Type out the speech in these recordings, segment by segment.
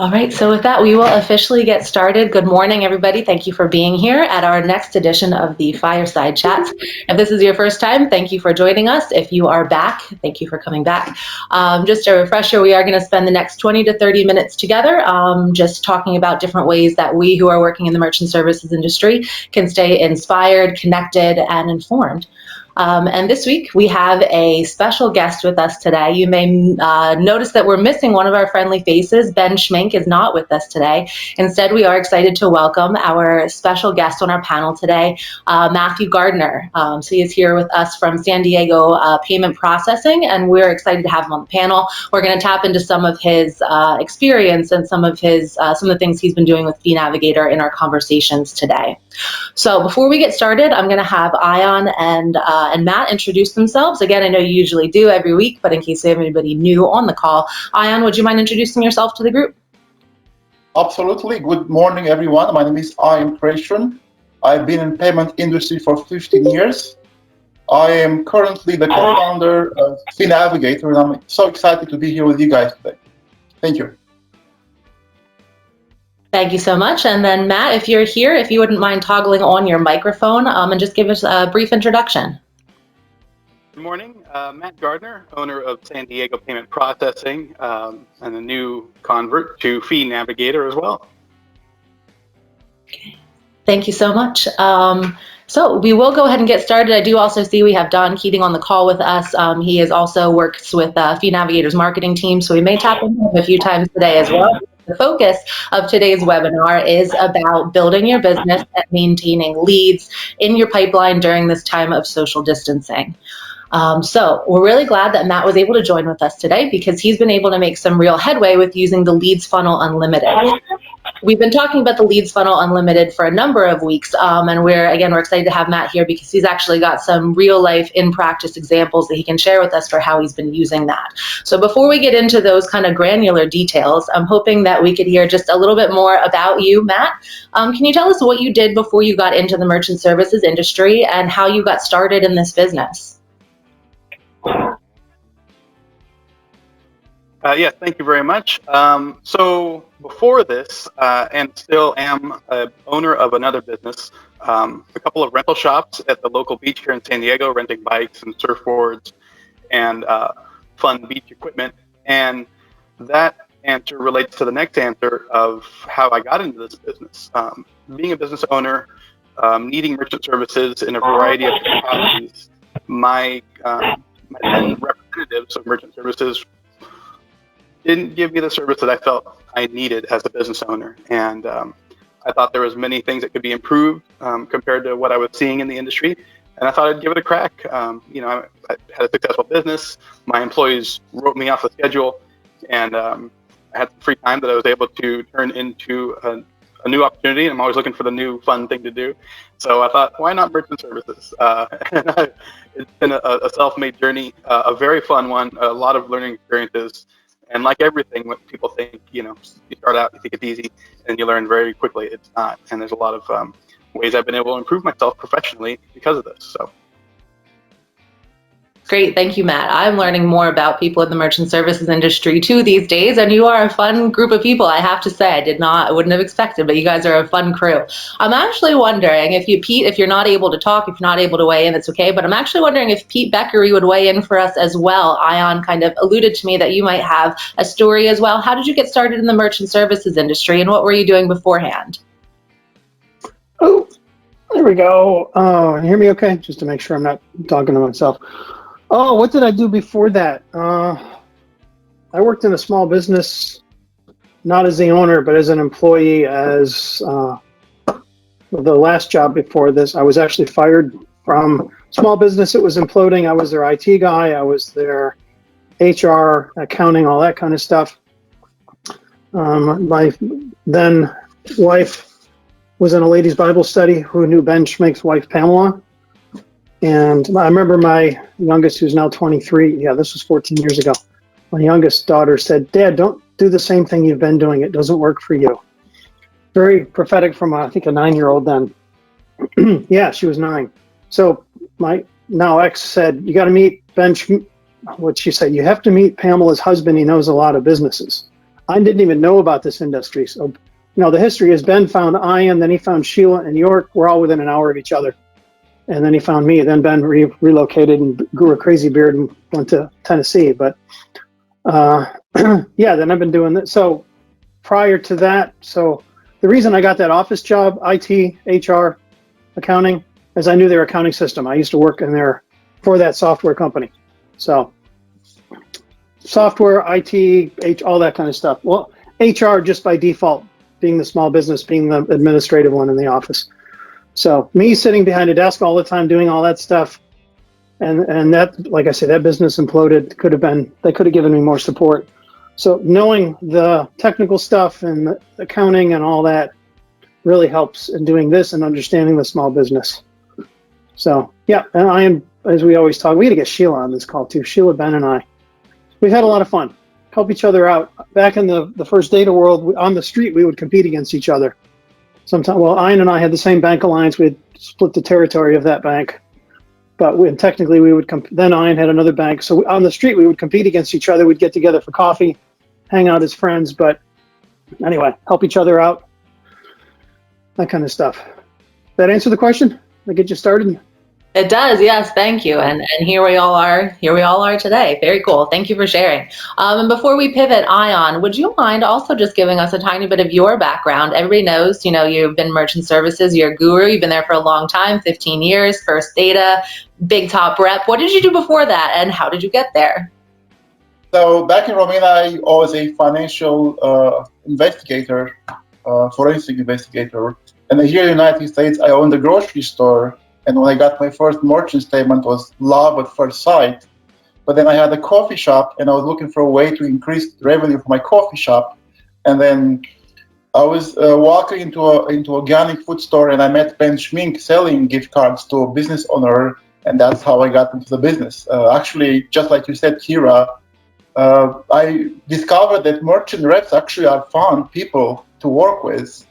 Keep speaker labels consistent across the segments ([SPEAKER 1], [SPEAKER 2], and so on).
[SPEAKER 1] All right, so with that, we will officially get started. Good morning, everybody. Thank you for being here at our next edition of the Fireside Chats. If this is your first time, thank you for joining us. If you are back, thank you for coming back. Just a refresher, we are going to spend the next 20 to 30 minutes together just talking about different ways that we who are working in the merchant services industry can stay inspired, connected, and informed. And this week we have a special guest with us today. You may notice that we're missing one of our friendly faces. Ben Schmink is not with us today. Instead, we are excited to welcome our special guest on our panel today, Matthew Gardner. So he is here with us from San Diego Payment Processing, and we're excited to have him on the panel. We're going to tap into some of his experience and some of the things he's been doing with Fee Navigator in our conversations today. So before we get started, I'm going to have Ion and Matt introduce themselves. Again, I know you usually do every week, but in case we have anybody new on the call, Ion, would you mind introducing yourself to the group?
[SPEAKER 2] Absolutely. Good morning, everyone. My name is Ion Christian. I've been in payment industry for 15 years. I am currently the co-founder of Fee Navigator, and I'm so excited to be here with you guys today. Thank you.
[SPEAKER 1] Thank you so much. And then Matt, if you're here, if you wouldn't mind toggling on your microphone and just give us a brief introduction.
[SPEAKER 3] Good morning, Matt Gardner, owner of San Diego Payment Processing and a new convert to Fee Navigator as well.
[SPEAKER 1] Thank you so much. So we will go ahead and get started. I do also see we have Don Keating on the call with us. He has also works with Fee Navigator's marketing team, so we may tap into him a few times today as well. The focus of today's webinar is about building your business and maintaining leads in your pipeline during this time of social distancing. So we're really glad that Matt was able to join with us today because he's been able to make some real headway with using the Leads Funnel Unlimited. We've been talking about the Leads Funnel Unlimited for a number of weeks, and we're excited to have Matt here because he's actually got some real life in practice examples that he can share with us for how he's been using that. So before we get into those kind of granular details, I'm hoping that we could hear just a little bit more about you, Matt. Can you tell us what you did before you got into the merchant services industry and how you got started in this business?
[SPEAKER 3] Yes, thank you very much. So before this, and still am a owner of another business, a couple of rental shops at the local beach here in San Diego, renting bikes and surfboards and fun beach equipment. And that answer relates to the next answer of how I got into this business. Being a business owner, needing merchant services in a variety of capacities, my then representatives of merchant services didn't give me the service that I felt I needed as a business owner. And I thought there was many things that could be improved compared to what I was seeing in the industry. And I thought I'd give it a crack. I had a successful business. My employees wrote me off the schedule, and I had free time that I was able to turn into a new opportunity. And I'm always looking for the new fun thing to do. So I thought, why not merchant services? It's been a self-made journey, a very fun one, a lot of learning experiences. And like everything, when people think, you start out, you think it's easy, and you learn very quickly. It's not. And there's a lot of ways I've been able to improve myself professionally because of this. So.
[SPEAKER 1] Great, thank you, Matt. I'm learning more about people in the merchant services industry too these days, and you are a fun group of people, I have to say. I wouldn't have expected, but you guys are a fun crew. I'm actually wondering Pete, if you're not able to talk, if you're not able to weigh in, it's okay, but I'm actually wondering if Pete Beckery would weigh in for us as well. Ion kind of alluded to me that you might have a story as well. How did you get started in the merchant services industry, and what were you doing beforehand?
[SPEAKER 4] Oh, there we go. You hear me okay? Just to make sure I'm not talking to myself. Oh, what did I do before that? I worked in a small business, not as the owner, but as an employee. As the last job before this, I was actually fired from small business. It was imploding. I was their IT guy. I was their HR, accounting, all that kind of stuff. My then wife was in a ladies' Bible study who knew Ben Schmink's wife, Pamela. And I remember my youngest, who's now 23, this was 14 years ago, my youngest daughter said, "Dad, don't do the same thing you've been doing. It doesn't work for you." Very prophetic from, I think, a 9-year-old then. Yeah, she was 9. So my now ex said, "You got to meet Ben what she said, "You have to meet Pamela's husband. He knows a lot of businesses." I didn't even know about this industry. So, the history is Ben found Ian, then he found Sheila and York. We're all within an hour of each other. And then he found me. Then Ben relocated and grew a crazy beard and went to Tennessee. But yeah, then I've been doing that. So prior to that, so the reason I got that office job, IT, HR, accounting, is I knew their accounting system. I used to work in there for that software company. So software, IT, all that kind of stuff. Well, HR just by default, being the small business, being the administrative one in the office. So me sitting behind a desk all the time doing all that stuff, and that, like I said, that business imploded. They could have given me more support. So knowing the technical stuff and the accounting and all that really helps in doing this and understanding the small business. So yeah, and I am, as we always talk, we had to get Sheila on this call too. Sheila, Ben, and I, we've had a lot of fun. Help each other out. Back in the first data world, on the street, we would compete against each other. Sometimes, well, Ian and I had the same bank alliance. We'd split the territory of that bank, but technically we would then Ian had another bank. So on the street, we would compete against each other. We'd get together for coffee, hang out as friends. But anyway, help each other out, that kind of stuff. That answer the question? That get you started?
[SPEAKER 1] It does, yes, thank you. And here we all are today. Very cool. Thank you for sharing. And before we pivot, Ion, would you mind also just giving us a tiny bit of your background? Everybody knows, you've been merchant services, you're a guru, you've been there for a long time, 15 years, First Data, big top rep. What did you do before that and how did you get there?
[SPEAKER 2] So back in Romania, I was a financial investigator, forensic investigator. And here in the United States, I owned a grocery store. And when I got my first merchant statement, it was love at first sight. But then I had a coffee shop, and I was looking for a way to increase the revenue for my coffee shop. And then I was walking into an organic food store, and I met Ben Schmink selling gift cards to a business owner, and that's how I got into the business. Actually, just like you said, Kira, I discovered that merchant reps actually are fun people to work with.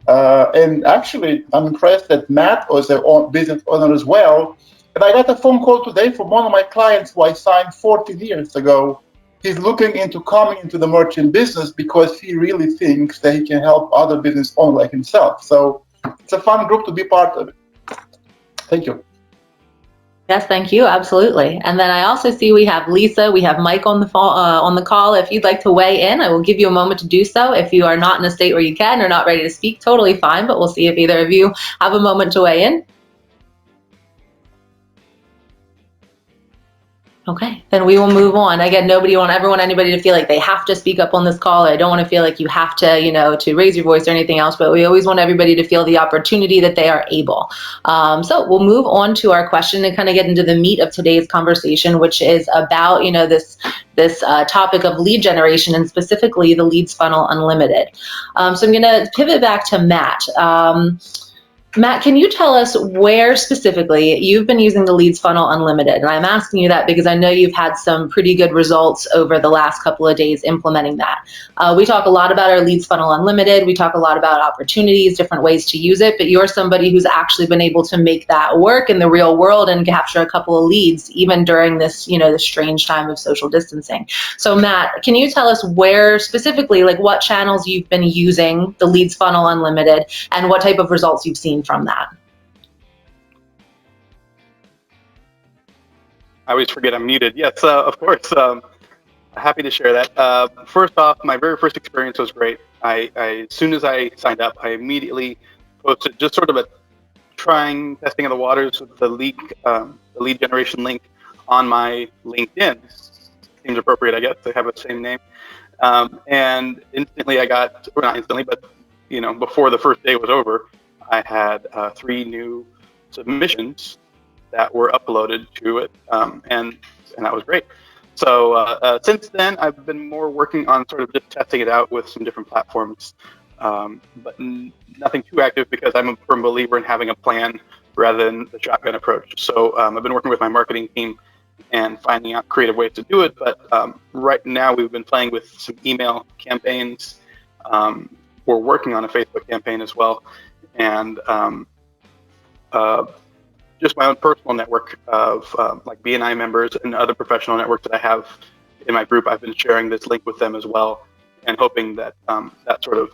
[SPEAKER 2] And actually, I'm impressed that Matt was a business owner as well. And I got a phone call today from one of my clients who I signed 14 years ago. He's looking into coming into the merchant business because he really thinks that he can help other business owners like himself. So it's a fun group to be part of. Thank you.
[SPEAKER 1] Yes, thank you. Absolutely. And then I also see we have Lisa, we have Mike on the call. If you'd like to weigh in, I will give you a moment to do so. If you are not in a state where you can or not ready to speak, totally fine, but we'll see if either of you have a moment to weigh in. Okay, then we will move on. Again, anybody to feel like they have to speak up on this call. I don't want to feel like you have to, to raise your voice or anything else, but we always want everybody to feel the opportunity that they are able. So we'll move on to our question and kind of get into the meat of today's conversation, which is about, this topic of lead generation and specifically the Leads Funnel Unlimited. So I'm going to pivot back to Matt. Matt, can you tell us where specifically you've been using the Leads Funnel Unlimited? And I'm asking you that because I know you've had some pretty good results over the last couple of days implementing that. We talk a lot about our Leads Funnel Unlimited. We talk a lot about opportunities, different ways to use it, but you're somebody who's actually been able to make that work in the real world and capture a couple of leads, even during this, this strange time of social distancing. So Matt, can you tell us where specifically, like what channels you've been using the Leads Funnel Unlimited and what type of results you've seen from that?
[SPEAKER 3] I always forget I'm muted. Yes, of course. Happy to share that. First off, my very first experience was great. As soon as I signed up, I immediately posted just sort of a testing of the waters with the lead generation link on my LinkedIn. Seems appropriate, I guess. They have the same name. And instantly I got, or not instantly, but before the first day was over, I had 3 new submissions that were uploaded to it, and that was great. So since then, I've been more working on sort of just testing it out with some different platforms, but nothing too active because I'm a firm believer in having a plan rather than the shotgun approach. So I've been working with my marketing team and finding out creative ways to do it. But right now, we've been playing with some email campaigns. We're working on a Facebook campaign as well. And just my own personal network of like BNI members and other professional networks that I have in my group. I've been sharing this link with them as well. and hoping that that sort of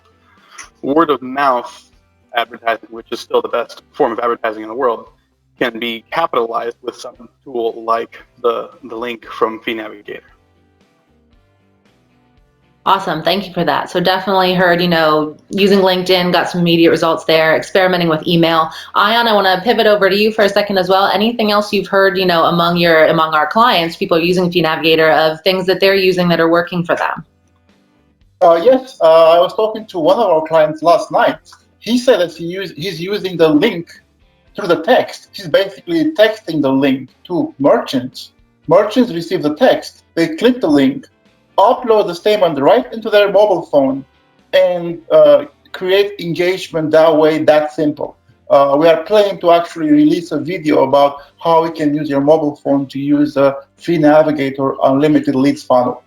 [SPEAKER 3] word of mouth advertising, which is still the best form of advertising in the world, can be capitalized with some tool like the link from Fee Navigator.
[SPEAKER 1] Awesome. Thank you for that. So definitely heard, using LinkedIn, got some immediate results there, experimenting with email. Ion, I want to pivot over to you for a second as well. Anything else you've heard, among our clients, people are using Fee Navigator, of things that they're using that are working for them?
[SPEAKER 2] Yes, I was talking to one of our clients last night. He said that he's using the link through the text. He's basically texting the link to merchants. Merchants receive the text, they click the link, upload the statement right into their mobile phone, and create engagement that way, that simple. We are planning to actually release a video about how you can use your mobile phone to use a Fee Navigator unlimited leads funnel.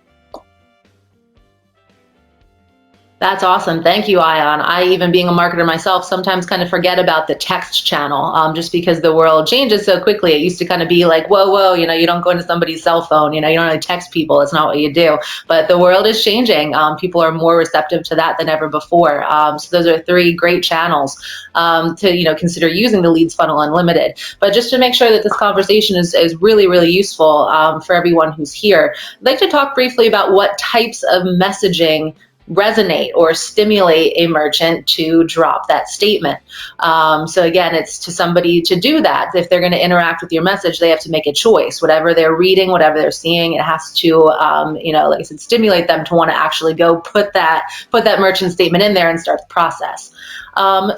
[SPEAKER 1] That's awesome. Thank you, Ion. I, even being a marketer myself, sometimes kind of forget about the text channel, just because the world changes so quickly. It used to kind of be like, whoa, you don't go into somebody's cell phone, you don't really text people. It's not what you do. But the world is changing. People are more receptive to that than ever before. So those are 3 great channels to, consider using the Leads Funnel Unlimited. But just to make sure that this conversation is really, really useful for everyone who's here, I'd like to talk briefly about what types of messaging resonate or stimulate a merchant to drop that statement. So again, it's to somebody to do that. If they're going to interact with your message, they have to make a choice. Whatever they're reading, whatever they're seeing, it has to, like I said, stimulate them to want to actually go put that merchant statement in there and start the process.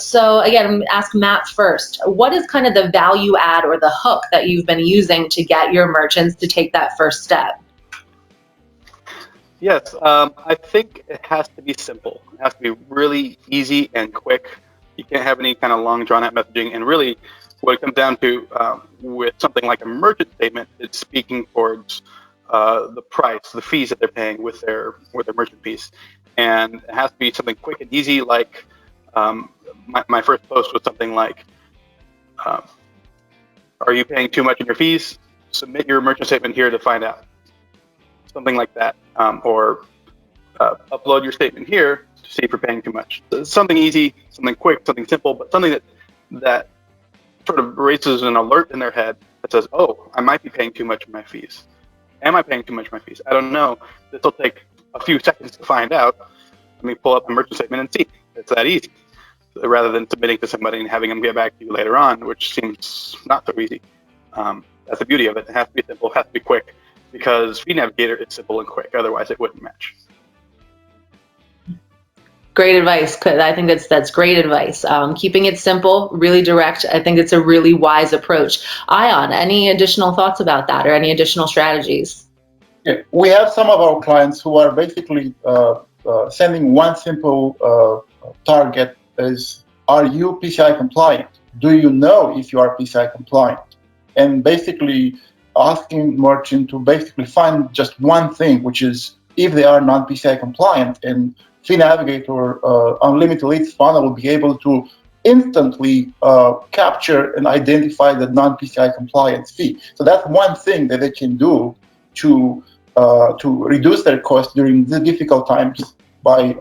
[SPEAKER 1] So again, I'm going to ask Matt first. What is kind of the value add or the hook that you've been using to get your merchants to take that first step?
[SPEAKER 3] Yes, I think it has to be simple. It has to be really easy and quick. You can't have any kind of long, drawn-out messaging. And really, what it comes down to with something like a merchant statement, it's speaking towards the price, the fees that they're paying with their merchant fees. And it has to be something quick and easy. Like my first post was something like, "Are you paying too much in your fees? Submit your merchant statement here to find out." Something like that, or upload your statement here to see if you're paying too much. So something easy, something quick, something simple, but something that sort of raises an alert in their head that says, "Oh, I might be paying too much in my fees. Am I paying too much in my fees? I don't know. This will take a few seconds to find out. Let me pull up the merchant statement and see." It's that easy, rather than submitting to somebody and having them get back to you later on, which seems not so easy. That's the beauty of it. It has to be simple, it has to be quick, because Fee Navigator is simple and quick. Otherwise, it wouldn't match.
[SPEAKER 1] Great advice. I think that's great advice. Keeping it simple, really direct. I think it's a really wise approach. Ion, any additional thoughts about that, or any additional strategies?
[SPEAKER 2] Yeah, we have some of our clients who are basically sending one simple target is, "Are you PCI compliant? Do you know if you are PCI compliant?" And basically asking merchant to basically find just one thing, which is if they are non-PCI compliant, and Fee Navigator Unlimited Leads Funnel will be able to instantly capture and identify the non-PCI compliance fee. So that's one thing that they can do to reduce their cost during the difficult times by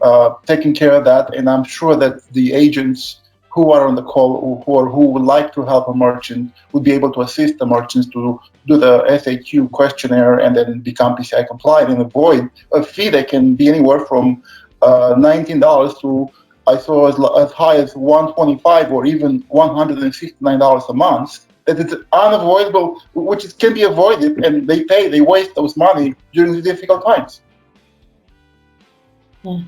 [SPEAKER 2] taking care of that. And I'm sure that the agents who are on the call who would like to help a merchant would be able to assist the merchants to do the FAQ questionnaire and then become PCI compliant and avoid a fee that can be anywhere from $19 to, I saw, as high as $125 or even $159 a month. That it's unavoidable, which can be avoided, and they waste those money during the difficult times.
[SPEAKER 1] Yeah.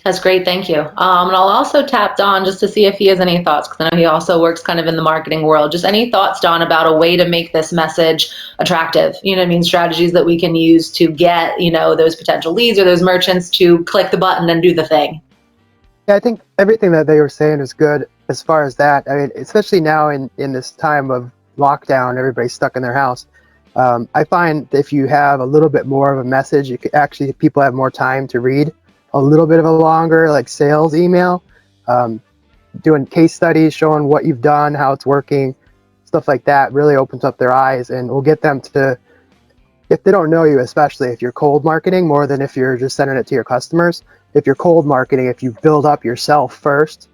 [SPEAKER 1] That's great, thank you. And I'll also tap Don just to see if he has any thoughts, because I know he also works kind of in the marketing world. Just any thoughts, Don, about a way to make this message attractive? Strategies that we can use to get, those potential leads or those merchants to click the button and do the thing.
[SPEAKER 5] Yeah, I think everything that they were saying is good as far as that. I mean, especially now in this time of lockdown, everybody's stuck in their house. I find if you have a little bit more of a message, people have more time to read a little bit of a longer sales email, doing case studies, showing what you've done, how it's working, stuff like that really opens up their eyes and will get them to if they don't know you, especially if you're cold marketing more than if you're just sending it to your customers. If you're cold marketing, if you build up yourself first,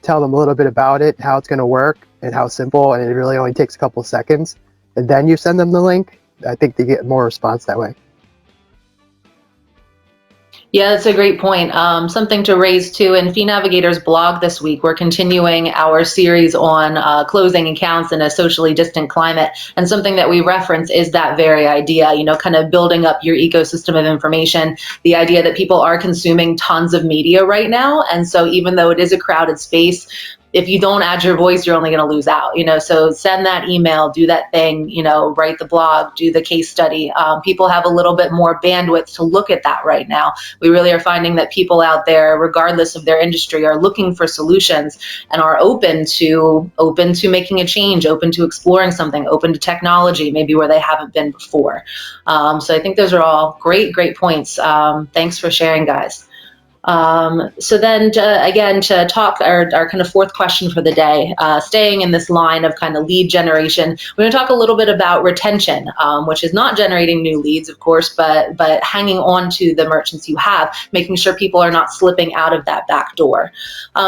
[SPEAKER 5] tell them a little bit about it, how it's going to work, and how simple, and it really only takes a couple seconds, and then you send them the link, I think they get more response that way.
[SPEAKER 1] Yeah, that's a great point. Something to raise too. In Fee Navigator's blog this week, we're continuing our series on closing accounts in a socially distant climate. And something that we reference is that very idea, kind of building up your ecosystem of information, the idea that people are consuming tons of media right now. And so even though it is a crowded space, if you don't add your voice, you're only going to lose out, so send that email, do that thing, write the blog, do the case study. People have a little bit more bandwidth to look at that right now. We really are finding that people out there, regardless of their industry, are looking for solutions and are open to making a change, open to exploring something, open to technology, maybe where they haven't been before. So I think those are all great points. Thanks for sharing, guys. So then to talk our kind of fourth question for the day, staying in this line of kind of lead generation, we're going to talk a little bit about retention, which is not generating new leads, of course, but hanging on to the merchants you have, making sure people are not slipping out of that back door.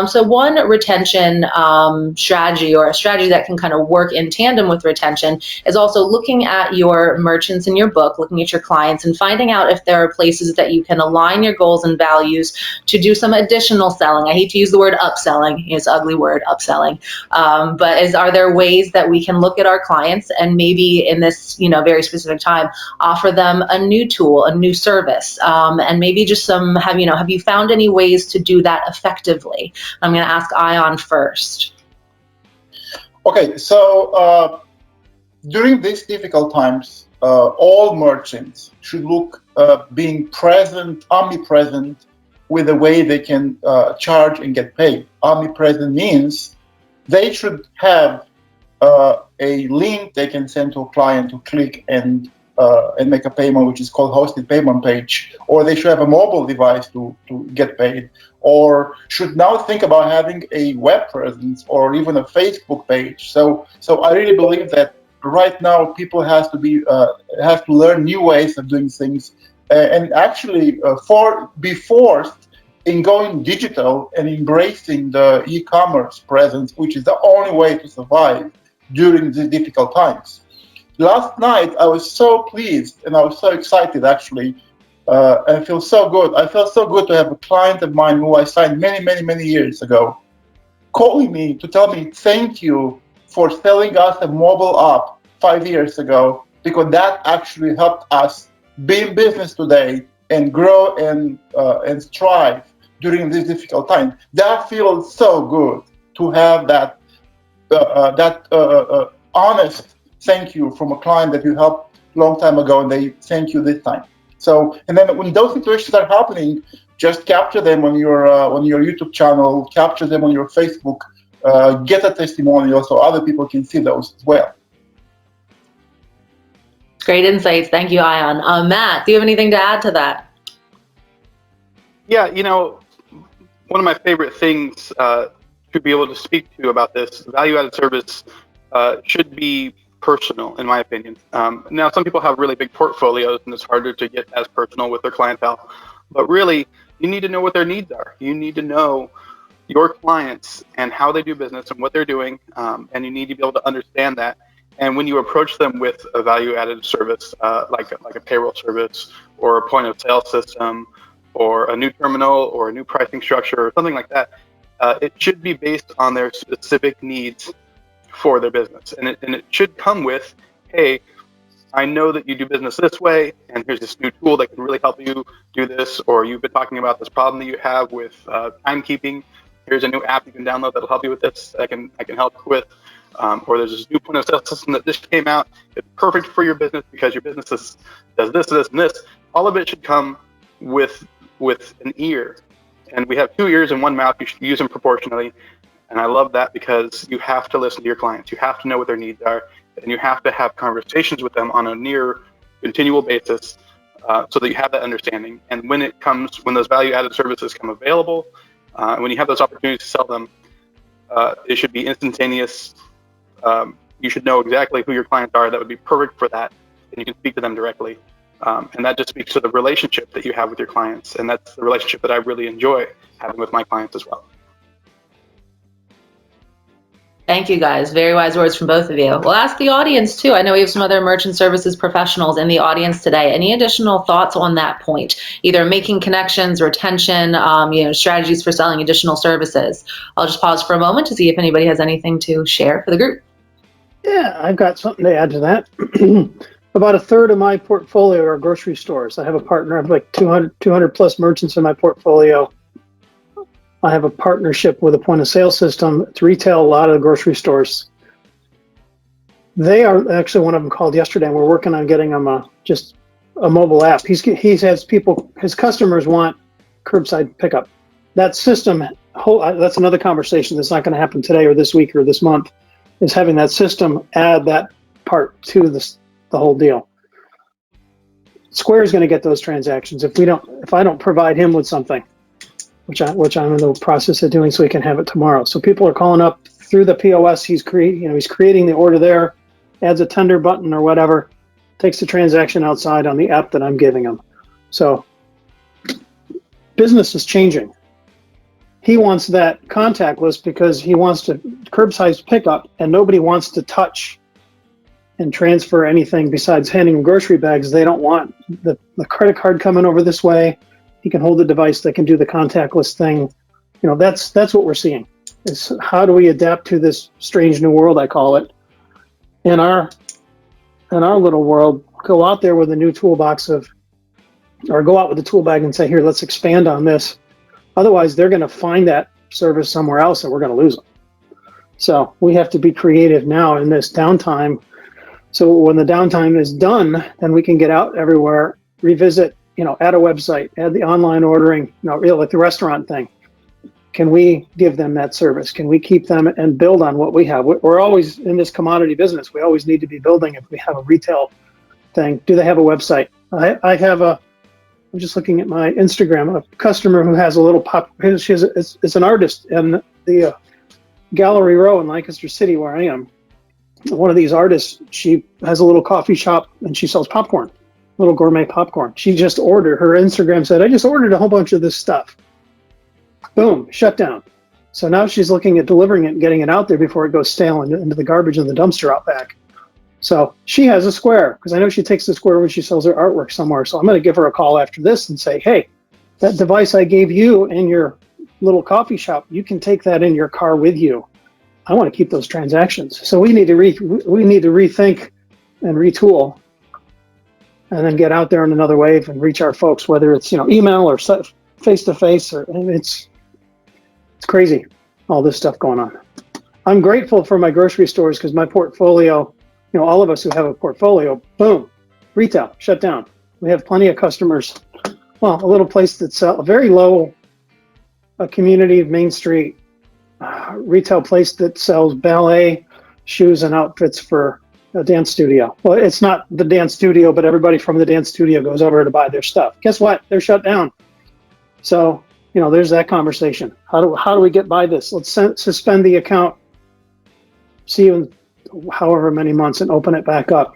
[SPEAKER 1] So one retention strategy, or a strategy that can kind of work in tandem with retention, is also looking at your merchants in your book, looking at your clients, and finding out if there are places that you can align your goals and values to do some additional selling. I hate to use the word upselling, it's an ugly word, upselling, but are there ways that we can look at our clients and maybe in this very specific time offer them a new tool, a new service, and maybe just have you found any ways to do that effectively? I'm going to ask Ion first.
[SPEAKER 2] Okay, so during these difficult times, all merchants should look being present, omnipresent, with the way they can charge and get paid. Omnipresent means they should have a link they can send to a client to click and make a payment, which is called hosted payment page, or they should have a mobile device to get paid, or should now think about having a web presence or even a Facebook page. So I really believe that right now people have to learn new ways of doing things, and actually be forced in going digital and embracing the e-commerce presence, which is the only way to survive during these difficult times. Last night, I was so pleased and I was so excited, actually. I feel so good. I felt so good to have a client of mine who I signed many years ago calling me to tell me thank you for selling us a mobile app 5 years ago, because that actually helped us be in business today and grow and strive during this difficult time. That feels so good to have that honest thank you from a client that you helped a long time ago, and they thank you this time. So, and then when those situations are happening, just capture them on your YouTube channel, capture them on your Facebook, get a testimonial so other people can see those as well.
[SPEAKER 1] Great insights. Thank you, Ion. Matt, do you have anything to add to that?
[SPEAKER 3] Yeah, one of my favorite things to be able to speak to about this value-added service should be personal, in my opinion. Now, some people have really big portfolios, and it's harder to get as personal with their clientele. But really, you need to know what their needs are. You need to know your clients and how they do business and what they're doing, and you need to be able to understand that. And when you approach them with a value-added service, like a payroll service or a point-of-sale system, or a new terminal, or a new pricing structure, or something like that, it should be based on their specific needs for their business. And it should come with, hey, I know that you do business this way, and here's this new tool that can really help you do this, or you've been talking about this problem that you have with timekeeping. Here's a new app you can download that'll help you with this, I can help with. Or there's this new point of sale system that just came out. It's perfect for your business because your business does this, and this. All of it should come with an ear. And we have 2 ears and 1 mouth. You should use them proportionally. And I love that because you have to listen to your clients. You have to know what their needs are, and you have to have conversations with them on a near continual basis so that you have that understanding. And when those value-added services come available, when you have those opportunities to sell them, it should be instantaneous. You should know exactly who your clients are. That would be perfect for that. and you can speak to them directly. And that just speaks to the relationship that you have with your clients. And that's the relationship that I really enjoy having with my clients as well.
[SPEAKER 1] Thank you, guys. Very wise words from both of you. We'll ask the audience too. I know we have some other merchant services professionals in the audience today. Any additional thoughts on that point? Either making connections, retention, strategies for selling additional services. I'll just pause for a moment to see if anybody has anything to share for the group.
[SPEAKER 4] Yeah, I've got something to add to that. About a third of my portfolio are grocery stores. I have a partner. I have like 200 plus merchants in my portfolio. I have a partnership with a point of sale system to retail a lot of the grocery stores. They are actually, one of them called yesterday, and we're working on getting them just a mobile app. He has people, his customers want curbside pickup. That system, that's another conversation that's not going to happen today or this week or this month, is having that system add that part to the whole deal. Square is going to get those transactions if I don't provide him with something, which I'm in the process of doing, so he can have it tomorrow. So people are calling up through the POS. He's creating the order there, adds a tender button or whatever, takes the transaction outside on the app that I'm giving him. So business is changing. He wants that contactless because he wants to curbside pickup, and nobody wants to touch and transfer anything besides handing him grocery bags. They don't want the credit card coming over this way. He can hold the device that can do the contactless thing. That's what we're seeing. Is how do we adapt to this strange new world, I call it. In our little world, go out there with a new toolbox or go out with a tool bag and say, here, let's expand on this. Otherwise, they're going to find that service somewhere else and we're going to lose them. So we have to be creative now in this downtime. So when the downtime is done, then we can get out everywhere, revisit, add a website, add the online ordering, like the restaurant thing. Can we give them that service? Can we keep them and build on what we have? We're always in this commodity business. We always need to be building. If we have a retail thing, do they have a website? I'm just looking at my Instagram, a customer who has a little it's an artist in the Gallery Row in Lancaster City where I am. One of these artists, she has a little coffee shop and she sells popcorn, little gourmet popcorn. She just ordered, her Instagram said, I just ordered a whole bunch of this stuff. Boom, shut down. So now she's looking at delivering it and getting it out there before it goes stale into the garbage in the dumpster out back. So she has a Square, because I know she takes the Square when she sells her artwork somewhere. So I'm going to give her a call after this and say, hey, that device I gave you in your little coffee shop, you can take that in your car with you. I want to keep those transactions. So we need to rethink and retool, and then get out there in another wave and reach our folks, whether it's email or face to face, or it's crazy, all this stuff going on. I'm grateful for my grocery stores because my portfolio, all of us who have a portfolio, boom, retail shut down. We have plenty of customers. Well, a little place that's a very low, a community of Main Street retail place that sells ballet shoes and outfits for a dance studio. Well, it's not the dance studio, but everybody from the dance studio goes over to buy their stuff. Guess what? They're shut down. So, there's that conversation. How do we get by this? Let's suspend the account, see you in however many months, and open it back up.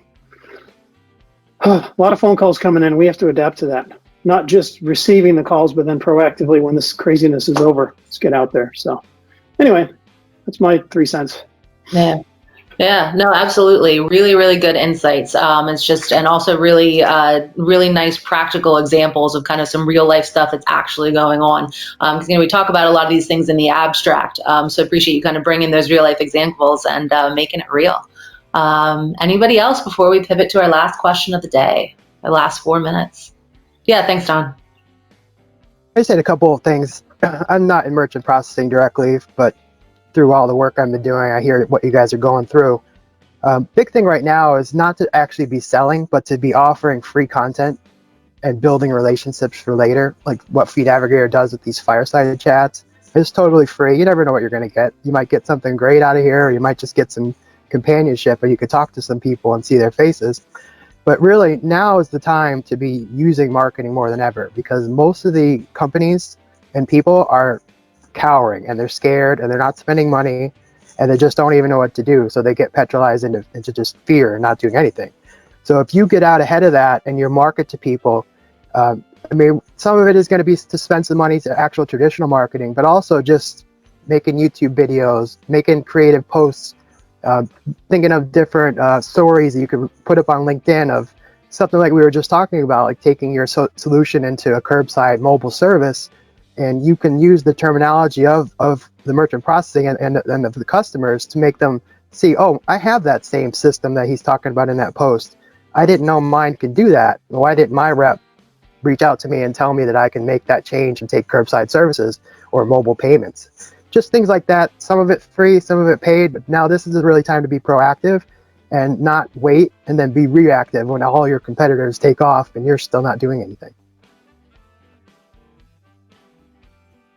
[SPEAKER 4] A lot of phone calls coming in. We have to adapt to that. Not just receiving the calls, but then proactively, when this craziness is over, let's get out there. So anyway, that's my 3 cents.
[SPEAKER 1] Yeah, no, absolutely. Really, really good insights. And also really, really nice practical examples of kind of some real life stuff that's actually going on. Because, we talk about a lot of these things in the abstract. So appreciate you kind of bringing those real life examples and making it real. Anybody else before we pivot to our last question of the day, our last 4 minutes? Yeah, thanks, Don.
[SPEAKER 5] I just had a couple of things. I'm not in merchant processing directly, but through all the work I've been doing, I hear what you guys are going through. Big thing right now is not to actually be selling, but to be offering free content and building relationships for later, like what Fee Navigator does with these Fireside chats. It's totally free. You never know what you're going to get. You might get something great out of here, or you might just get some companionship, or you could talk to some people and see their faces. But really, now is the time to be using marketing more than ever, because most of the companies and people are cowering and they're scared and they're not spending money and they just don't even know what to do. So they get petrolized into just fear and not doing anything. So if you get out ahead of that and you market to people, I mean, some of it is going to be to spend some money to actual traditional marketing, but also just making YouTube videos, making creative posts, thinking of different stories that you could put up on LinkedIn of something like we were just talking about, like taking your solution into a curbside mobile service, and you can use the terminology of the merchant processing and of the customers to make them see, oh, I have that same system that he's talking about in that post. I didn't know mine could do that. Why didn't my rep reach out to me and tell me that I can make that change and take curbside services or mobile payments? Just things like that. Some of it free, some of it paid, but now this is really time to be proactive and not wait and then be reactive when all your competitors take off and you're still not doing anything.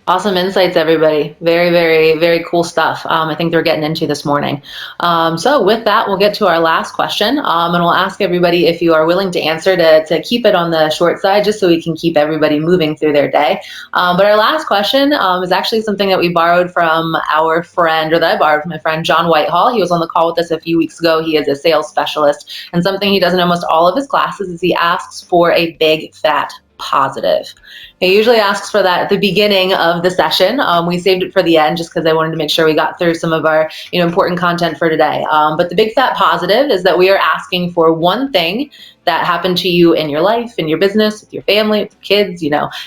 [SPEAKER 1] Awesome insights, everybody. Very, very, very cool stuff. I think they're getting into this morning. So with that, we'll get to our last question, and we'll ask everybody if you are willing to answer to keep it on the short side, just so we can keep everybody moving through their day. But our last question is actually something that we borrowed from our friend, or that I borrowed from my friend, John Whitehall. He was on the call with us a few weeks ago. He is a sales specialist, and something he does in almost all of his classes is he asks for a big, fat positive. He usually asks for that at the beginning of the session. We saved it for the end just because I wanted to make sure we got through some of our important content for today. But the big fat positive is that we are asking for one thing that happened to you in your life, in your business, with your family, with your kids,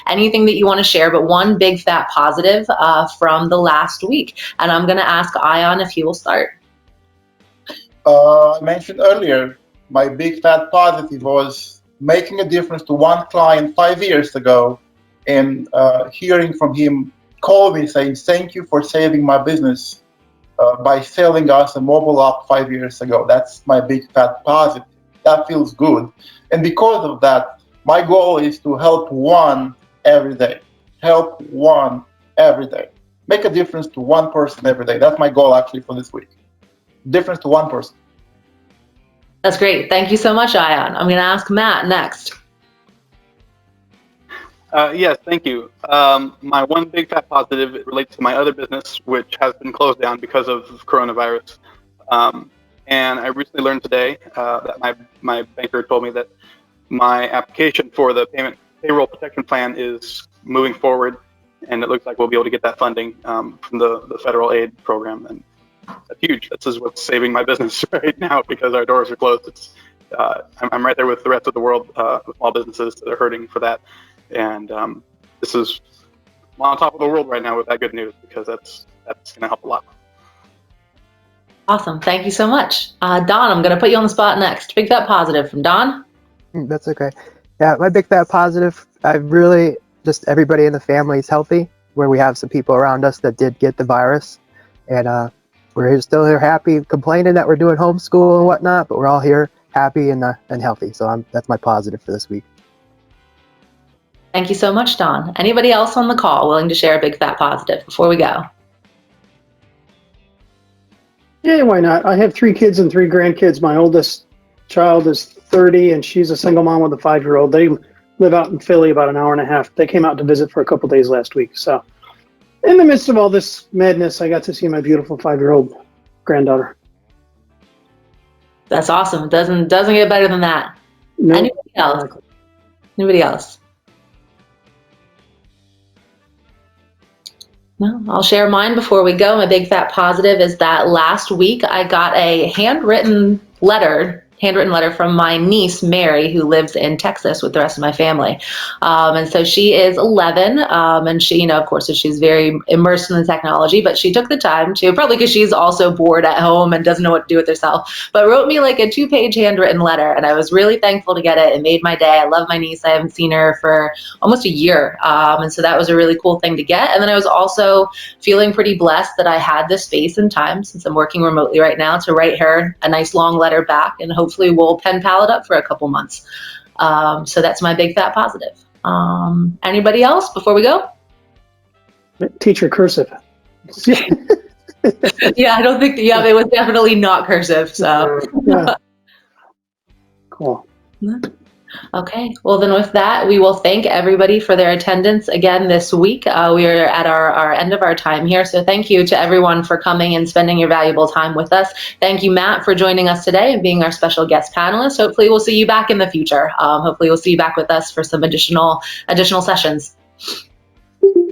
[SPEAKER 1] anything that you want to share, but one big fat positive from the last week. And I'm going to ask Ion if he will start.
[SPEAKER 2] I mentioned earlier, my big fat positive was making a difference to one client 5 years ago, and hearing from him call me saying, thank you for saving my business by selling us a mobile app 5 years ago. That's my big fat positive. That feels good. And because of that, my goal is to help one every day. Help one every day. Make a difference to one person every day. That's my goal actually for this week. Difference to one person.
[SPEAKER 1] That's great. Thank you so much, Ion. I'm going to ask Matt next.
[SPEAKER 3] Yes, thank you. My one big fat positive relates to my other business, which has been closed down because of coronavirus. And I recently learned today that my banker told me that my application for the payroll protection plan is moving forward, and it looks like we'll be able to get that funding from the federal aid program. And that's huge. This is what's saving my business right now because our doors are closed. I'm right there with the rest of the world, with small businesses that are hurting for that. And this is on top of the world right now with that good news, because that's going to help a lot.
[SPEAKER 1] Awesome. Thank you so much. Don, I'm going to put you on the spot next. Big fat positive from Don.
[SPEAKER 5] That's okay. Yeah, my big fat positive, I really just everybody in the family is healthy, where we have some people around us that did get the virus. And we're still here happy, complaining that we're doing homeschool and whatnot, but we're all here happy and healthy. So that's my positive for this week.
[SPEAKER 1] Thank you so much, Don. Anybody else on the call willing to share a big fat positive before we go?
[SPEAKER 4] Yeah, why not? I have 3 kids and 3 grandkids. My oldest child is 30, and she's a single mom with a 5-year-old. They live out in Philly, about an hour and a half. They came out to visit for a couple days last week. So in the midst of all this madness, I got to see my beautiful 5-year-old granddaughter.
[SPEAKER 1] That's awesome. Doesn't get better than that.
[SPEAKER 4] Nope.
[SPEAKER 1] Anybody else?
[SPEAKER 4] Exactly.
[SPEAKER 1] Anybody else? No, I'll share mine before we go. My big fat positive is that last week I got a handwritten letter from my niece, Mary, who lives in Texas with the rest of my family. And so she is 11, and she, of course, she's very immersed in the technology, but she took the time to, probably because she's also bored at home and doesn't know what to do with herself, but wrote me like a 2-page handwritten letter, and I was really thankful to get it. It made my day. I love my niece. I haven't seen her for almost a year, and so that was a really cool thing to get. And then I was also feeling pretty blessed that I had the space and time, since I'm working remotely right now, to write her a nice long letter back, and hopefully we'll pen pal it up for a couple months. So that's my big fat positive. Anybody else before we go?
[SPEAKER 4] Teacher cursive.
[SPEAKER 1] Yeah, I don't think, it was definitely not cursive. So
[SPEAKER 4] yeah. Cool.
[SPEAKER 1] Okay, well then with that, we will thank everybody for their attendance again this week. We are at our end of our time here, so thank you to everyone for coming and spending your valuable time with us. Thank you, Matt, for joining us today and being our special guest panelist. Hopefully we'll see you back in the future. Hopefully we'll see you back with us for some additional sessions.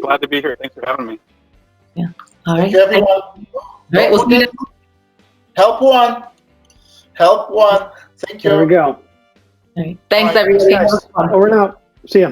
[SPEAKER 3] Glad to be here. Thanks for having me.
[SPEAKER 1] Yeah. All right.
[SPEAKER 2] Thank you, everyone.
[SPEAKER 1] All right, we'll see you.
[SPEAKER 2] Help one. Help one. Thank you.
[SPEAKER 4] There we go.
[SPEAKER 1] All right. Thanks,
[SPEAKER 2] All right.
[SPEAKER 1] everybody.
[SPEAKER 4] Thanks, guys. Over and out. See ya.